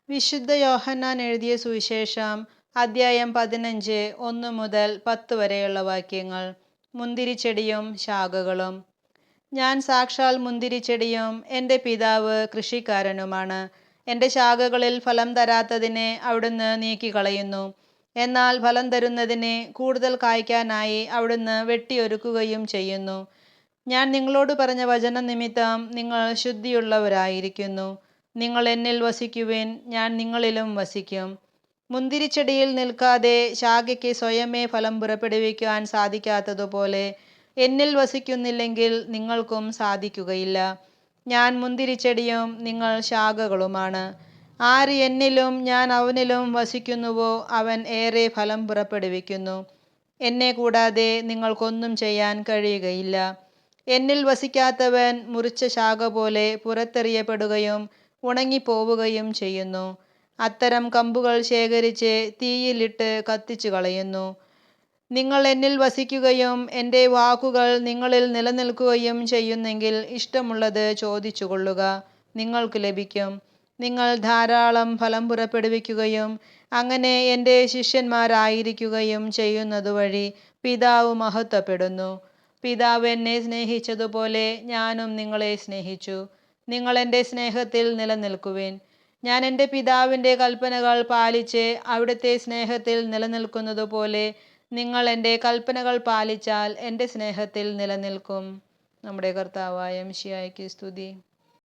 വിശുദ്ധ യോഹന്നാൻ എഴുതിയ സുവിശേഷം അദ്ധ്യായം 15 1 മുതൽ 10 വരെയുള്ള വാക്യങ്ങൾ. മുന്തിരിച്ചെടിയും ശാഖകളും. ഞാൻ സാക്ഷാൽ മുന്തിരിച്ചെടിയും എൻ്റെ പിതാവ് കൃഷിക്കാരനുമാണ്. എൻ്റെ ശാഖകളിൽ ഫലം തരാത്തതിനെ അവിടുന്ന് നീക്കിക്കളയുന്നു. എന്നാൽ ഫലം തരുന്നതിനെ കൂടുതൽ കായ്ക്കാനായി അവിടുന്ന് വെട്ടിയൊരുക്കുകയും ചെയ്യുന്നു. ഞാൻ നിങ്ങളോട് പറഞ്ഞ വചനം നിമിത്തം നിങ്ങൾ ശുദ്ധിയുള്ളവരായിരിക്കുന്നു. നിങ്ങൾ എന്നിൽ വസിക്കുവിൻ, ഞാൻ നിങ്ങളിലും വസിക്കും. മുന്തിരിച്ചെടിയിൽ നിൽക്കാതെ ശാഖയ്ക്ക് സ്വയമേ ഫലം പുറപ്പെടുവിക്കുവാൻ സാധിക്കാത്തതുപോലെ എന്നിൽ വസിക്കുന്നില്ലെങ്കിൽ നിങ്ങൾക്കും സാധിക്കുകയില്ല. ഞാൻ മുന്തിരിച്ചെടിയും നിങ്ങൾ ശാഖകളുമാണ്. ആര് എന്നിലും ഞാൻ അവനിലും വസിക്കുന്നുവോ അവൻ ഏറെ ഫലം പുറപ്പെടുവിക്കുന്നു. എന്നെ കൂടാതെ നിങ്ങൾക്കൊന്നും ചെയ്യാൻ കഴിയുകയില്ല. എന്നിൽ വസിക്കാത്തവൻ മുറിച്ച ശാഖ പോലെ പുറത്തെറിയപ്പെടുകയും ഉണങ്ങിപ്പോവുകയും ചെയ്യുന്നു. അത്തരം കമ്പുകൾ ശേഖരിച്ച് തീയിലിട്ട് കത്തിച്ചു കളയുന്നു. നിങ്ങൾ എന്നിൽ വസിക്കുകയും എൻ്റെ വാക്കുകൾ നിങ്ങളിൽ നിലനിൽക്കുകയും ചെയ്യുന്നെങ്കിൽ ഇഷ്ടമുള്ളത് ചോദിച്ചു കൊള്ളുക, നിങ്ങൾക്ക് ലഭിക്കും. നിങ്ങൾ ധാരാളം ഫലം പുറപ്പെടുവിക്കുകയും അങ്ങനെ എൻ്റെ ശിഷ്യന്മാരായിരിക്കുകയും ചെയ്യുന്നതുവഴി പിതാവ് മഹത്വപ്പെടുന്നു. പിതാവ് എന്നെ സ്നേഹിച്ചതുപോലെ ഞാനും നിങ്ങളെ സ്നേഹിച്ചു. നിങ്ങൾ എൻ്റെ സ്നേഹത്തിൽ നിലനിൽക്കുവിൻ. ഞാൻ എൻ്റെ പിതാവിൻ്റെ കൽപ്പനകൾ പാലിച്ച് അവിടുത്തെ സ്നേഹത്തിൽ നിലനിൽക്കുന്നതുപോലെ നിങ്ങൾ എൻ്റെ കൽപ്പനകൾ പാലിച്ചാൽ എൻ്റെ സ്നേഹത്തിൽ നിലനിൽക്കും. നമ്മുടെ കർത്താവായ മിശിഹായ്ക്ക് സ്തുതി.